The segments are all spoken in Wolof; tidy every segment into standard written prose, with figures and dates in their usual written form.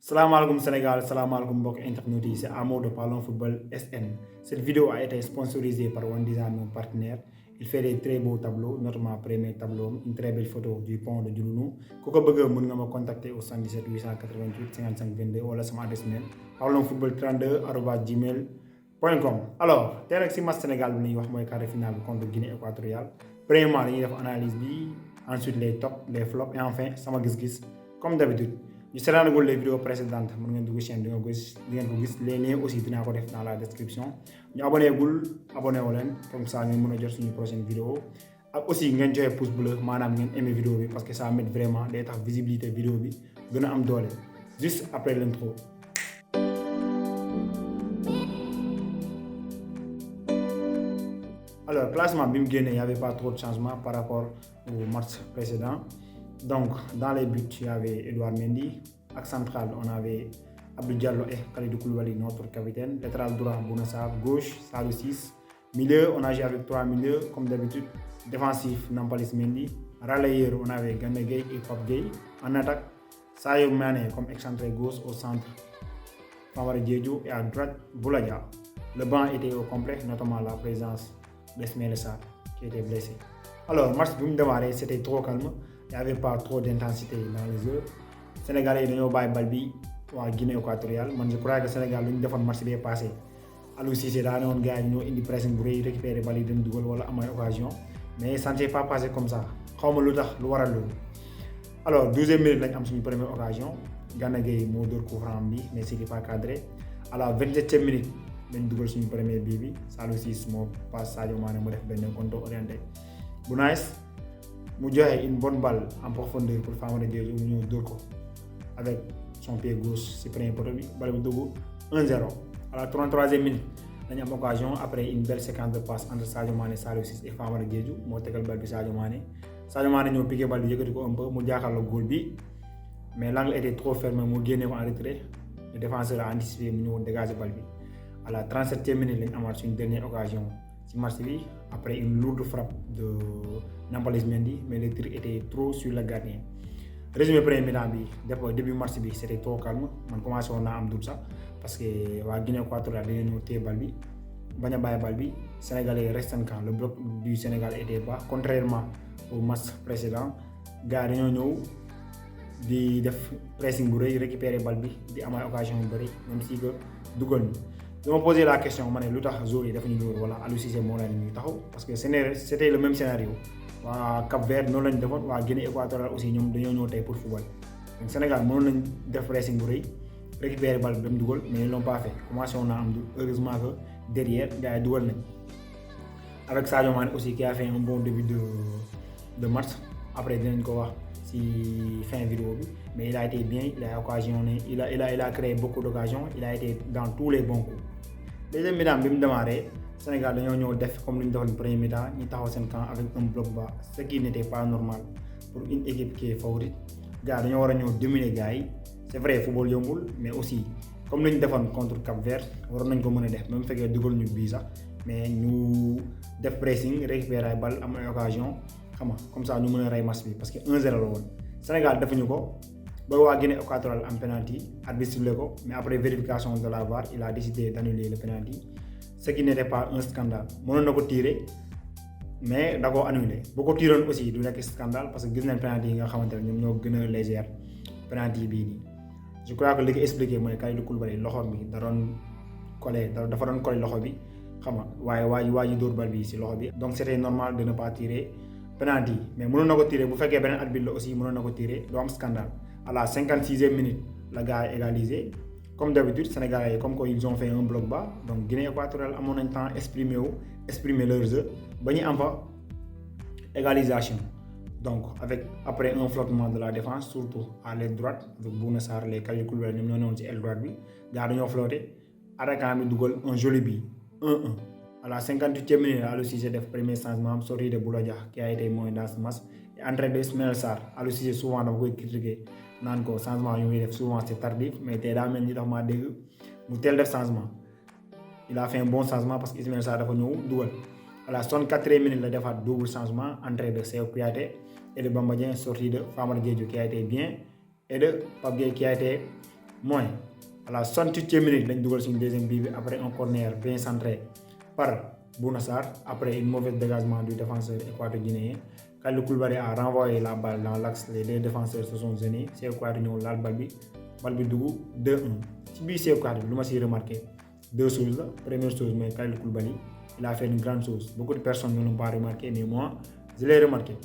Salam alaikum Sénégal, salam alaikum mbokk internet yi, c'est Amo de Parlons Football SN. Cette vidéo a été sponsorisée par One Design, mon partenaire. Il fait des très beaux tableaux, notamment premier tableau, une très belle photo du pont de Diouloulou. Si vous voulez me contacter au 77 888 55 22 ou à mon adresse mail parlonsfootball32@gmail.com. Alors, tey nag si match Sénégal bi ñuy wax mooy quart de finale contre Guinée équatoriale. Premièrement dañuy def analyse bi, ensuite les tops, les flops et enfin sama gis-gis comme d'habitude. ñu seetaanagul les vidéos précédentes mën ngeen dugg chaîne di ngeen ko gis les liens aussi dinaa ko def dans la description ñu abonné wu leen comme ça ngeen mën a jot suñu prochaine vidéo ak aussi ngeen joxe pouce bleu maanaam ngeen aimé vidéo bi parce que ça m'aide vraiment day tax visibilité vidéo bi gën a am doole juste après l'intro. Alors classement bi mu génnee y avait pas trop de changement par rapport au match précédent. Donc, dans les buts, il y avait Edouard Mendy. Axe central, on avait Abdou Diallo et Khalidou Koulibaly, notre capitaine. Latéral droit, Bouna Sarr. Gauche, Salou 6. Milieu, on a joué avec 3 milieux, comme d'habitude. Défensif, Nampalis Mendy. Relayeur, on avait Gana Gueye et Pape Gueye. En attaque, Sadio Mané comme excentré gauche. Au centre, Famara Diédhiou. Et à droite, Boulaye. Le banc était au complet, notamment la présence d'Ismaïla Sarr, qui était blessé. Alors, le match qui démarré, c'était trop calme. Il n'y avait pas trop d'intensité dans les jeux. Les Sénégalais ont fait le bal à Guinée équatoriale. Je crois que le Sénégal a fait le match bien passé. Alors si c'est là, on a une pressing pour récupérer le bal de Dougal ou à occasion. Mais ça ne s'est pas passé comme ça. Alors, 12e minute, on a eu une première occasion. Gana Gueye a fait coup franc, mais ce n'était pas cadré. À la 27e minute, on a eu une première bibi. Salou 6 passe Sadio Mané a fait un compte orienté. Bounais. Mu joxe une bonne balle en profondeur pour Famara Diédhiou mu ñëw dóor ko avec son pied gauche ci premier poteau bi bal bi dugg 1-0. À la 33e minute dañu am occasion après une belle séquence de passe entre Sadio Mané, Salou Ciss et Famara Diédhiou moo tegal bal bi Sadio Mané ñëw piqué bal bi yëkkati ko un peu mu jàkkaarloo goal bi mais l'angle était trop fermé mu génne ko en retrait le défenseur a anticipé mu ñëw dégager bal bi. À la 37e minute lañ amaat suñu dernière occasion ci match bi après une lourde frappe de Nampalis Mendy, mais le tir était trop sur le gardien. Résumé premier mi-temps bi début match bi c'était trop calme man commencé woon naa am doute sax parce que waa Guinée équatoriale dañoo ñëw téye bal bi bañ a bàyyi bal bi Sénégalais restent en camp. Le bloc du Sénégal était bas contrairement au match précédent gars dañoo ñëw di def pressing bu rëy récupérer bal bi di am ay occasion yu bëri même si que dugal ñu. Je me posais la question, je me suis dit que voilà, Aliou Cissé moo leen ñuy taxaw parce que c'était le même scénario. Waa Cap Vert noonu lañ defoon waa Guinée équatoriale aussi ñoom dañoo ñëw tey pour football. Donc Sénégal mënoon nañ def pressing bu rëy récupérer bal bi dem dugal mais ils l'ont pas fait. Commencé woon naa am heureusement que derrière gars yi dugal nañ. Avec Sadio Mané aussi qui a fait un bon début de match. Après dinañ ko wax ci fin vidéo bi mais il a été bien, il a occasionné, il a créé beaucoup d'occasions, il a été dans tous les bons coups. Deuxième mi-temps bi mu démarré Sénégal dañoo ñëw def comme li ñu defoon premier mi-temps ñu taxaw seen camp avec un bloc bas ce qui n'était pas normal pour une équipe qui est favorite. Gars dañoo war a ñëw dominer gars yi c'est vrai football yombul mais aussi comme li ñu defoon contre Cap Vert waroon nañ ko mën a def même fekkee dugal ñu bii sax mais ñu def pressing récupérer ay balle am ay occasion xam nga comme ça ñu mën a rey match bi parce que 1-0 la woon. Sénégal defuñu ko ba waa Guinée équatoriale am penalty arbitre sifflé ko mais après vérification de la VAR il a décidé d'annuler le penalty ce qui n'était pas un scandale mënoon na ko tirer mais da koo annulé bu ko tiroon aussi du nekk scandale parce que gis nañ penalty yi nga xamante ne ñoom ñoo gën a légère penalty bii nii. Je crois que li ko expliqué mooy Kalidou Koulibaly loxo bi dafa doon collé loxo bi xam nga waaye waa ji dóor bal bi ci loxo bi donc c'était normal de ne pas tirer penalty mais mënoon na ko tirer bu fekkee beneen arbitre la aussi mënoon na ko tirer doo am scandale. À la 56e minute, la gars a égalisé. Comme d'habitude, Sénégalais, comme quoi ils ont fait un bloc bas, donc Guinée équatoriale, à mon temps, exprimer leur jeu. Il y a égalisation. Donc, après un flottement de la défense, surtout à l'aile droite, avec Bouna Sarr, les Khalidou Koulibaly, nous avons l'aile droite, les gars ont flotté. Attaquant a dougal un joli but, 1-1. À la 58e minute, Aliou Cissé fait le premier changement, sortie de Boulaye qui a été moins dans ce match. Et entrée de Ismaïla Sarr, Aliou Cissé souvent dafa koy critiquer. Naan ko changement yu muy def souvent c'est tardif mais tey daa mel ni dafa maa dégg mu teel def changement il a fait un bon changement parce que Ismaïla Sarr dafa ñëw dugal. À la 64e minute la defaat double changement entrée de Cheikhou Kouyaté et de Bamba Dieng sortie de Famara Diédhiou qui a été bien et de Pape Gueye qui a été mooy à la 68e minute lañ dugal suñu deuxième but bi après un corner bien centré par Bouna Sarr après une mauvaise dégagement du défenseur équato-guinéen. Kalidou Koulibaly a renvoyé la balle dans l'axe, les deux défenseurs se sont gênés. Cheikhou Kouyaté ñëw laal bal bi dugg 2-1 ci biir Cheikhou Kouyaté bi lu ma siy remarqué deux choses la première chose mooy Kalidou Koulibaly il a fait une grande chose beaucoup de personnes ne l'ont pas remarqué mais moi je l'ai remarqué.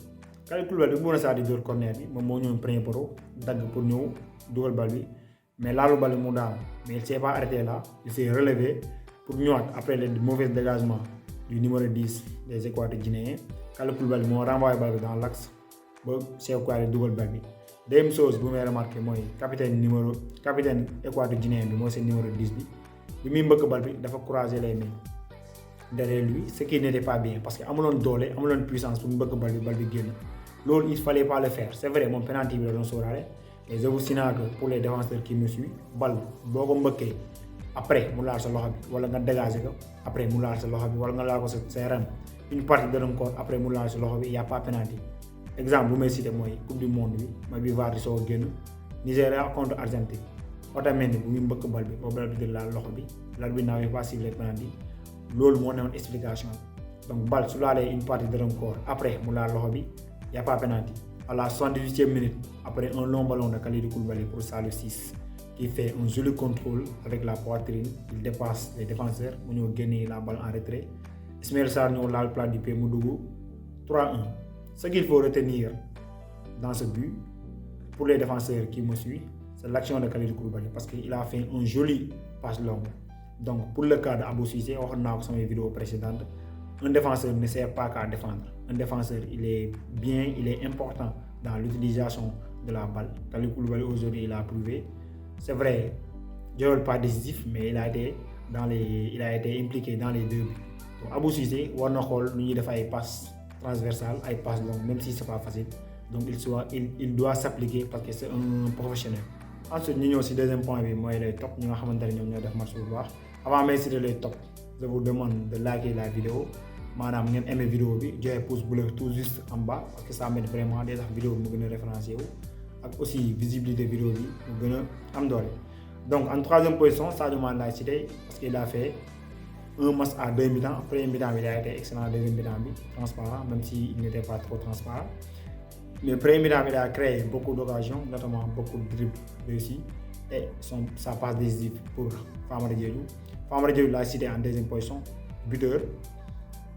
Kalidou Koulibaly bi Bouna Sarr di dóor corner bi moom moo ñëwoon premier poteau dagg pour ñëw dugal bal bi mais laalu bal bi mu daanu mais il s'est pas arrêté là il s'est relevé pour ñëwaat après le mauvais dégagement du numéro 10 des Équato-Guinéens. Kalidou Koulibaly moo renvoyé bal bi dans l'axe ba Cheikhou Kouyaté dugal bal bi. Deuxième chose bu may remarqué mooy capitaine Équato-Guinéen bi mooy seen numéro 10 bi muy mbëkk bal bi dafa croiser les mains derrière lui ce qui n'était pas bien parce que amuloon doole amuloon puissance pour mbëkk bal bi génn loolu il fallait pas le faire c'est vrai moom penalty bi la doon sóoraale mais je vous signale que pour les défenseurs qui me suivent bal boo ko mbëkkee après mu laal sa loxo bi wala nga dégager ko après mu laal sa loxo bi wala nga laal ko sa yaram une partie de l'encore après mu laal sa loxo bi y a pas penalty. Exemple bu may cité mooy coupe du monde bi mooy bi VAR di soo génn Nigéria contre Argentine Otamendi bu muy mbëkk bal bi boobu bal bi di laal loxo bi l'arbitre n'avait pas sifflé penalty loolu moo newoon explication donc bal su laalee une partie de l'encore après mu laal loxo bi y a pas penalty. À la 78e minute après un long ballon de Kalidou Koulibaly pour Saliou Ciss qui fait un joli contrôle avec la poitrine il dépasse les défenseurs mu ñëw génnee la balle en retrait Ismaïla Sarr ñëw laal plat du pied mu dugg 3-1. Ce qu'il faut retenir dans ce but, pour les défenseurs qui me suivent, c'est l'action de Kalidou Koulibaly parce qu'il a fait un joli passe longue. Donc pour le cas d'Abou Cissé, on a vu dans mes vidéos précédentes, un défenseur ne sert pas qu'à défendre. Un défenseur, il est important dans l'utilisation de la balle. Kalidou Koulibaly aujourd'hui, il a prouvé. C'est vrai, je ne pas décisif, mais il a été impliqué dans les deux buts. Donc Abou Cissé, on a fait des passes transversales, des passes longues, même si ce n'est pas facile. Donc il doit s'appliquer parce que c'est un professionnel. Ensuite, nous avons aussi deuxième point, moi les top, nous avons fait match au revoir. Avant de citer les top, je vous demande de liker la vidéo. Madame, vous aimez la vidéo, je vais pouce bleu tout juste en bas parce que ça m'aide vraiment des vidéos qui me référencier. Et aussi visibilité vidéo qui me amdore. Donc en troisième position, ça demande la cité parce qu'il a fait un match à 2 mi-temps. Premier mi-temps, il a été excellent, deuxième mi-temps, transparent, même s'il n'était pas trop transparent. Mais premier mi-temps, il a créé beaucoup d'occasions, notamment beaucoup de dribbles réussis. Et ça passe décisif pour Famara Diédhiou. Famara Diédhiou l'a cité en deuxième position, buteur.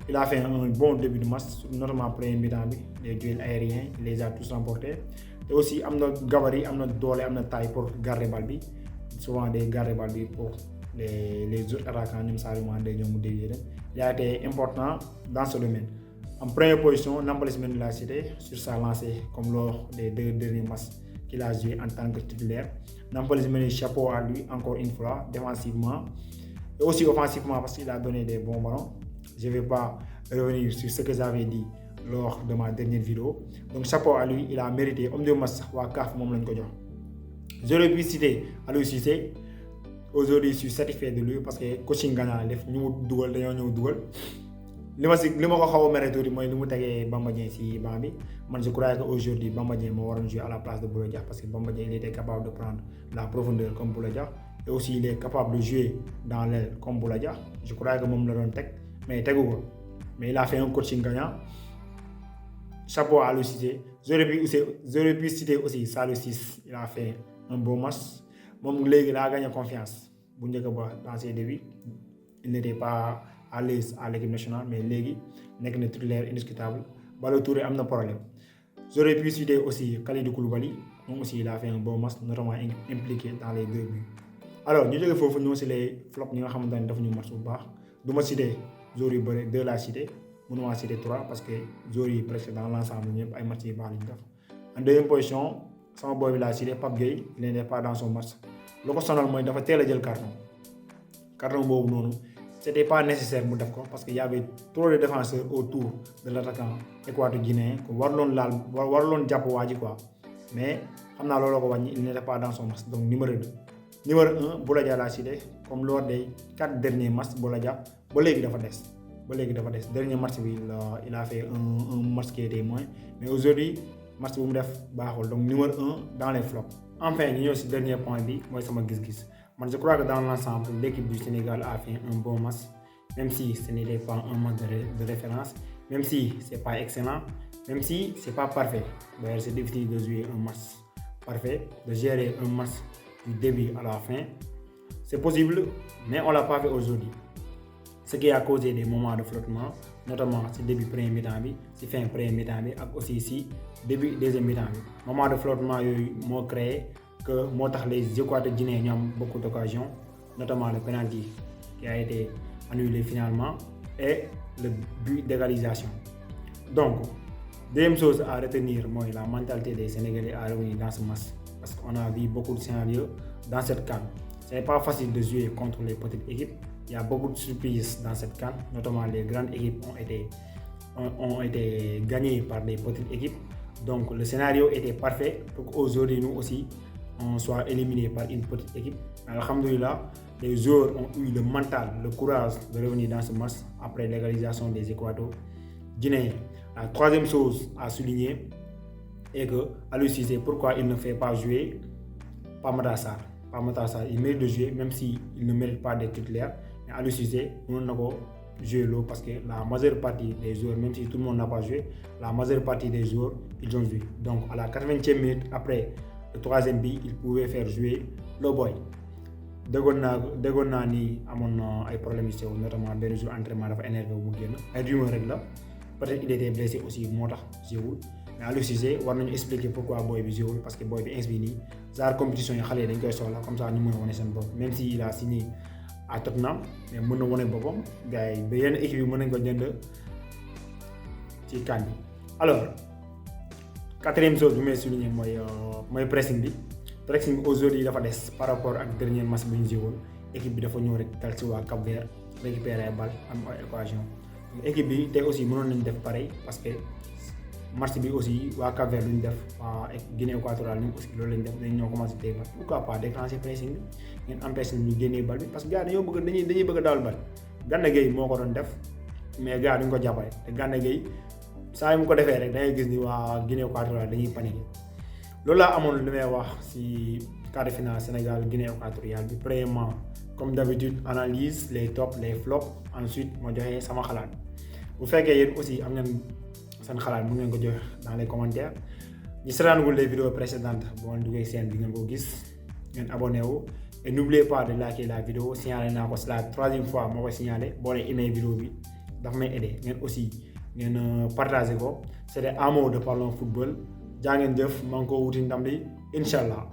Il a fait un bon début de match, notamment premier mi-temps, les duels aériens, il les a tous remportés. Et aussi, il a notre gabarit, il a notre doole, il a notre taille pour garder le ballon. Souvent, des garder le ballon pour les autres attaquants, il a été important dans ce domaine. En première position, Nampalys Mendy l'a cité sur sa lancée comme lors des 2 derniers matchs qu'il a joué en tant que titulaire. Nampalys Mendy, chapeau à lui encore une fois, défensivement et aussi offensivement parce qu'il a donné des bons ballons. Je ne vais pas revenir sur ce que j'avais dit lors de ma dernière vidéo. Donc chapeau à lui, il a mérité homme de match wa CAF mom lañ ko jox. J'aurais pu citer Aliou Cissé. Aujourd'hui, je suis satisfait de lui parce que coaching gagnant def ñu dugal dañoo ñëw dugal. Li ma ko xaw a mere tuuti mooy li mu tegee Bamba Dieng si banc bi man je crois que aujourd'hui Bamba Dieng moo waroon jouer à la place de Boulaye Dia parce que Bamba Dieng il était capable de prendre la profondeur comme Boulaye Dia et aussi il est capable de jouer dans l'aile comme Boulaye Dia. Je crois que moom la doon teg mais tegu ko mais il a fait un coaching gagnant. Chapeau à Aliou Cissé. J'aurais pu citer aussi Saliou Ciss, il a fait un bon match. Moom léegi daa gagné confiance bu njëkk ba dans ses débuts il n'était pas à l'aise à l'équipe nationale mais léegi nekk na titulaire indiscutable Ballo Touré am na problème. J'aurais pu citer aussi Kalidou Koulibaly moom aussi il a fait un bon match notamment impliqué dans les 2 buts. Alors ñu jógee foofu ñëw si les flops ñi nga xamante ne dafa ñu match bu baax du ma citer joueurs yu bëri 2 laa citer mënuma citer 3 parce que joueurs yi presque dans l'ensemble ñëpp ay match yu baax lañu def. En deuxième position sama boy bi laa cité Pape Gueye il n'était pas dans son match. Lu ko sonal mooy dafa teel a jël carton boobu noonu c'était pas nécessaire mu def ko parce que y avait trop de défenseurs autour de l'attaquant équato-guinéen ko warloon jàpp waa ji quoi mais xam naa looloo ko wàññi il n'était pas dans son match. Donc numéro 1 Boulaye Dia laa cité comme lors des 4 derniers matchs Boulaye Dia ba léegi dafa des dernier match bi il a fait un match qui était moins mais aujourd'hui match bu mu def baaxul donc numéro 1 dans les flops. enfin ñu ñëw si dernier point bi mooy sama gis-gis man je crois que dans l'ensemble l'équipe du Sénégal a fait un bon match même si ce n'était pas un match de référence même si c'est pas excellent même si c'est pas parfait. D'ailleurs c'est difficile de jouer un match parfait, de gérer un match du début à la fin. C'est possible, mais on l'a pas fait aujourd'hui. Ce qui a causé des moments de flottement, notamment si début premier mi-temps bi, si fin premier mi-temps bi, ak aussi si début deuxième mi-temps bi. Moment de flottement yooyu moo créé que moo tax les Équatoriens guinéens ñu am beaucoup d'occasions, notamment le penalty qui a été annulé finalement et le but d'égalisation. Donc, deuxième chose à retenir, moi, la mentalité des Sénégalais à revenir dans ce match. Parce qu'on a vu beaucoup de scénarios dans cette CAN. Ce n'est pas facile de jouer contre les petites équipes. Il y a beaucoup de surprises dans cette CAN. Notamment les grandes équipes ont été gagnées par des petites équipes. Donc le scénario était parfait pour qu'aujourd'hui nous aussi on soit éliminés par une petite équipe. Alhamdoulilah, les joueurs ont eu le mental, le courage de revenir dans ce match après l'égalisation des Équatoriens guinéens. La troisième chose à souligner est que Aliou Cissé, pourquoi il ne fait pas jouer Pape Sarr. Pape Sarr, il mérite de jouer même s'il ne mérite pas d'être titulaire. Mais Aliou Cissé, nous n'avons pas joué l'eau parce que la majeure partie des joueurs, même si tout le monde n'a pas joué, la majeure partie des joueurs, ils ont joué. Donc à la 80e minute, après le troisième but, il pouvait faire jouer le boy. déggoon naa ni amoon na ay problèmes yu sew notamment benn jour entraînement dafa énervé wu mu génn ay rumeur rek la peut-être il était blessé aussi moo tax joué mais Aliou Cissé war nañu expliquer pourquoi boy bi joué parce que boy bi insbi nii genre compétition yi xale yi dañ koy soxla comme ça ñu mën a wane seen bopp même si il a signé à Tottenham mais mën na wane boppam gars yi ba yenn équipe yi mën nañ ko jënd ci CAN bi. Alors quatrième chose bi may souligner mooy pressing bi. Pressing aujourd'hui dafa des par rapport ak dernier match bi ñu joué woon équipe bi dafa ñëw rek dal ci waa Cap-Vert récupérer ay balle am ay occasion équipe bi tey aussi mënoon nañu def pareil parce que match bi aussi waa Cap-Vert lu ñu def waa Guinée équatoriale ñoom aussi loolu lañ def dañ ñoo commencé tey ba pourquoi pas déclencher pressing bi ngeen empêcher ñu génnee balle bi parce que gars dañoo bëgg dañuy bëgg a dawal balle Gana Gueye moo ko doon def mais gars duñ ko jàppale te Gana Gueye saa yu mu ko defee rek da ngay gis ni waa Guinée équatoriale dañuy paniquer. loolu laa amoon li may wax ci quart de finale Sénégal Guinée équatoriale bi premièrement comme d'habitude analyse les tops les flops ensuite ma joxe sama xalaat bu fekkee yéen aussi am ngeen seen xalaat mën ngeen ko joxe dans les commentaires ñi seetaanagul les vidéos précédentes boo leen duggee seen bi ngeen ko gis ngeen abonné wu et n'oubliez pas de liker la vidéo signalé naa ko c'est la troisième fois moo koy signalé boo leen aimé vidéo bi daf may aider ngeen aussi ngeen partagé ko c'était un mot de Parlons Football. jaa ngeen jëf maa ngi ko wuti ndam li incha allah.